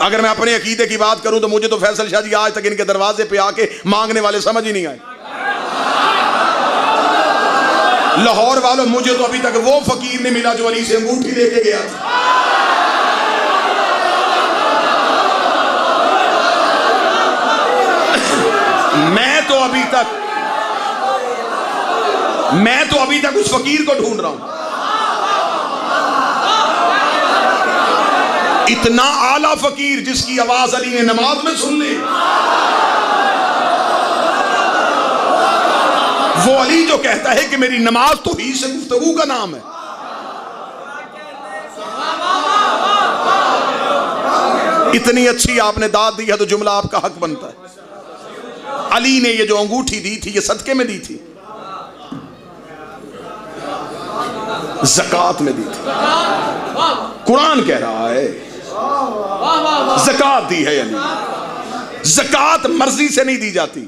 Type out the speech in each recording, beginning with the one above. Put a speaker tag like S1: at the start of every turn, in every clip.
S1: अगर मैं अपने अकीदे की बात करूं तो मुझे तो फैसल शाह जी आज तक इनके दरवाजे पे आके मांगने वाले समझ ही नहीं आए। लाहौर वालों, मुझे तो अभी तक वो फकीर नहीं मिला जो अली से अंगूठी लेके गया था। मैं तो अभी तक उस फकीर को ढूंढ रहा हूं। इतना आला फकीर जिसकी आवाज अली ने नमाज में सुन ली। वो अली जो कहता है कि मेरी नमाज तो ही से गुफ्तगू का नाम है। इतनी अच्छी आपने दाद दी है तो जुमला आपका हक बनता है। अली ने ये जो अंगूठी दी थी ये सदके में दी थी, ज़कात में दी थी। कुरान कह रहा है ज़कात दी है अली। ज़कात मर्जी से नहीं दी जाती।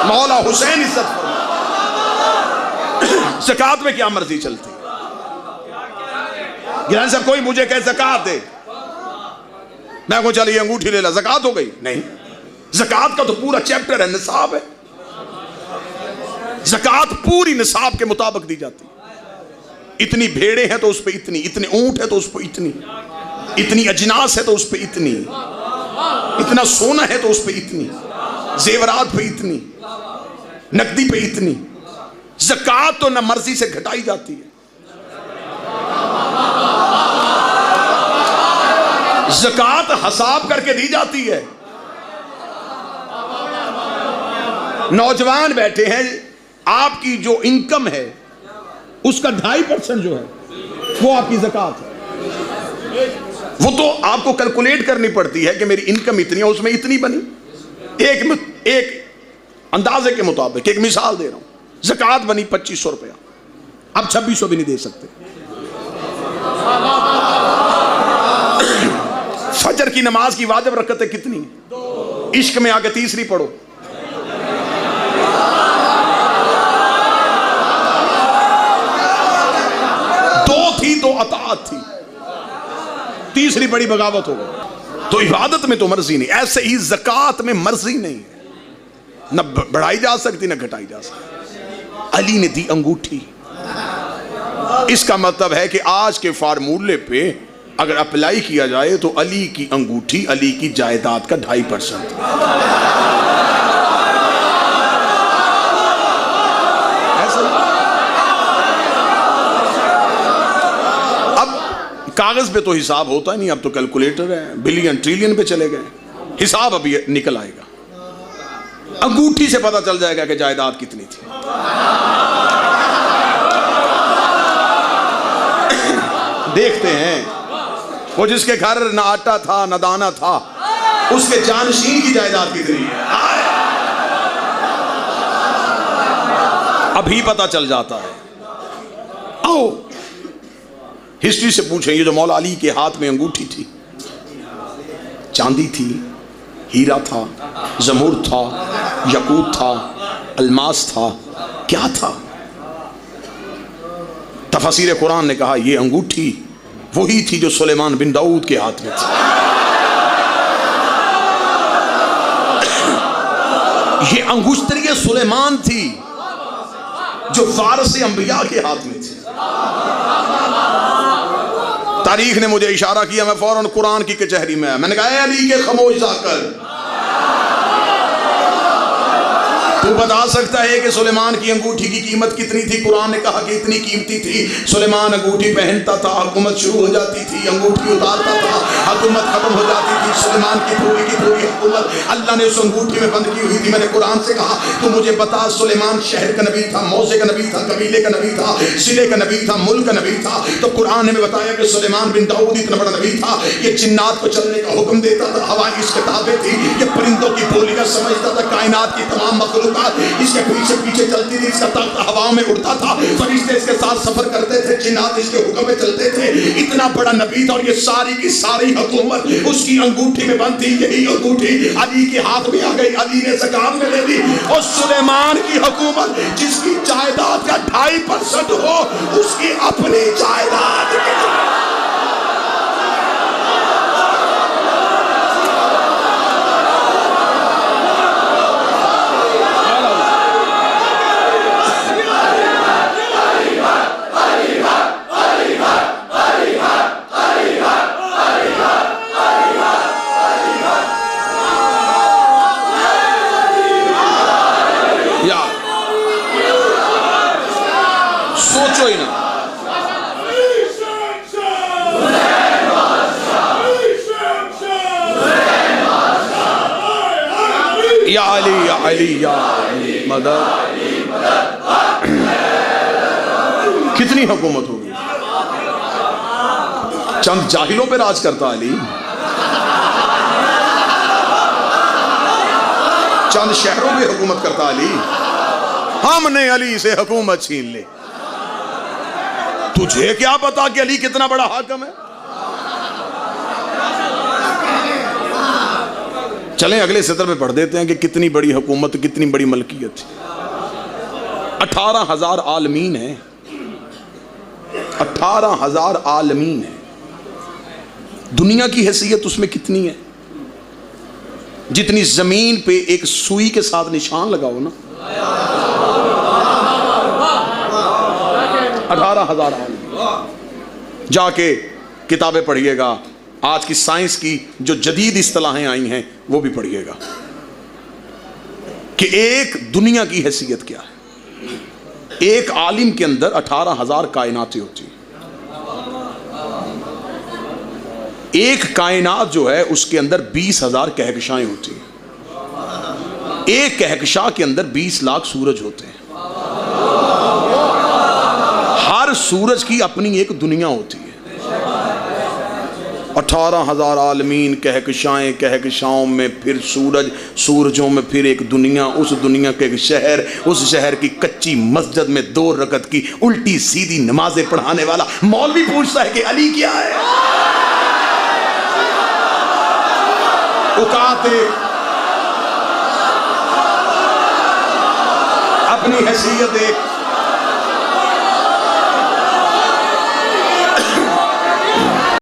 S1: मौला हुसैन इज्जत फरमाए, ज़कात में क्या मर्जी चलती। गिलानी साहब कोई मुझे कहे ज़कात दे, मैं को चलिए अंगूठी ले ला, ज़कात हो गई? नहीं, ज़कात का तो पूरा चैप्टर है, निसाब है। ज़कात पूरी निसाब के मुताबिक दी जाती। इतनी भेड़ें हैं तो उस पर इतनी, इतने ऊंट है तो उस पर इतनी, इतनी अजनास है तो उस पर इतनी, इतना सोना है तो उस पर इतनी, जेवरात पे इतनी, नकदी पे इतनी। ज़कात तो न मर्जी से घटाई जाती है। ज़कात हिसाब करके दी जाती है। नौजवान बैठे हैं, आपकी जो इनकम है उसका 2.5% जो है वो आपकी ज़कात है। वो तो आपको कैलकुलेट करनी पड़ती है कि मेरी इनकम इतनी है, उसमें इतनी बनी। एक अंदाजे के मुताबिक एक मिसाल दे रहा हूं, ज़कात बनी 2500 रुपया, अब 2600 भी नहीं दे सकते। फजर की नमाज की वाजिब रकअतें कितनी? इश्क में आके तीसरी पढ़ो। तो अताअत थी, तीसरी बड़ी बगावत हो गई। तो इबादत में तो मर्जी नहीं, ऐसे ही ज़कात में मर्जी नहीं है, न बढ़ाई जा सकती न घटाई जा सकती। अली ने दी अंगूठी। इसका मतलब है कि आज के फार्मूले पे अगर अप्लाई किया जाए तो अली की अंगूठी अली की जायदाद का 2.5%। कागज पे तो हिसाब होता ही नहीं, अब तो कैलकुलेटर है, बिलियन ट्रिलियन पे चले गए। हिसाब अभी निकल आएगा, अंगूठी से पता चल जाएगा कि जायदाद कितनी थी। देखते हैं वो जिसके घर न आटा था न दाना था, उसके जानशीन की जायदाद कितनी है, अभी पता चल जाता है। आओ हिस्ट्री से पूछें, ये जो मौला अली के हाथ में अंगूठी थी, चांदी थी, हीरा था, जमूर था, यकूत था, अलमास था, क्या था? तफसीर कुरान ने कहा ये अंगूठी वही थी जो सुलेमान बिन दाऊद के हाथ में थी। ये अंगुश्तरी सुलेमान थी जो वारिस अंबिया के हाथ में थी। तारीख ने मुझे इशारा किया, मैं फौरन कुरान की कचहरी में, मैंने कहा अली के खामोश जाकर तू बता सकता है कि सुलेमान की अंगूठी की कीमत कितनी थी? कुरान ने कहा कि इतनी कीमती थी। सुलेमान अंगूठी पहनता था, हुकूमत शुरू हो जाती थी, अंगूठी उतारता था, हुकूमत खत्म हो जाती थी। सुलेमान की पूरी हुकूमत अल्लाह ने उस अंगूठी में बंद की हुई थी। मैंने कुरान से कहा तू मुझे बता, सुलेमान शहर का नबी था, मौजे का नबी था, कबीले का नबी था, जिले का नबी था, मुल्क का नबी था। तो कुरान ने बताया कि सुलेमान बिन दाऊद इतना बड़ा नबी था, ये जिन्नात को चलने का हुक्म देता था, हवा इसके ताबे थी, ये परिंदों की बोलियां समझता था, कायनात की तमाम मखलूक इसके पीछे पीछे चलती थी, इसका तख्त हवाओं में उड़ता था, फरिश्ते इसके साथ सफर करते थे, जिन्नात इसके हुक्म में चलते थे। इतना बड़ा नबी था और ये सारी की सारी हुकूमत उसकी अंगूठी में बंद थी। यही अंगूठी अली के हाथ में आ गई, अली ने ज़कात में ले ली। और सुलेमान की हुकूमत जिसकी जायदाद का 2.5% हो, उसकी अपनी जायदाद अली या अली या अली मदद। कितनी हुकूमत होगी। चंद जाहिलों पे राज करता अली, चंद शहरों पे हुकूमत करता अली। हमने अली से हुकूमत छीन ली। तुझे क्या पता कि अली कितना बड़ा हाकिम है। चलें अगले सत्र में पढ़ देते हैं कि कितनी बड़ी हुकूमत, कितनी बड़ी मलकियत। 18,000 आलमीन है, 18,000 आलमीन है। दुनिया की हैसियत उसमें कितनी है? जितनी जमीन पे एक सुई के साथ निशान लगाओ ना, 18,000 आलमीन। जाके किताबें पढ़िएगा, आज की साइंस की जो जदीद इस्तिलाहें आई हैं वो भी पढ़िएगा कि एक दुनिया की हैसियत क्या है। एक आलिम के अंदर 18,000 कायनातें होती हैं। एक कायनात जो है उसके अंदर 20,000 कहकशाएं होती हैं। एक कहकशा के अंदर 20 लाख सूरज होते हैं। हर सूरज की अपनी एक दुनिया होती है। 18,000 आलमीन, कहकशाएं, कहकशाओं में फिर सूरज, सूरजों में फिर एक दुनिया, उस दुनिया के एक शहर, उस शहर की कच्ची मस्जिद में 2 रकत की उल्टी सीधी नमाजें पढ़ाने वाला मौलवी पूछता है कि अली क्या है। उकाते अपनी हैसियत एक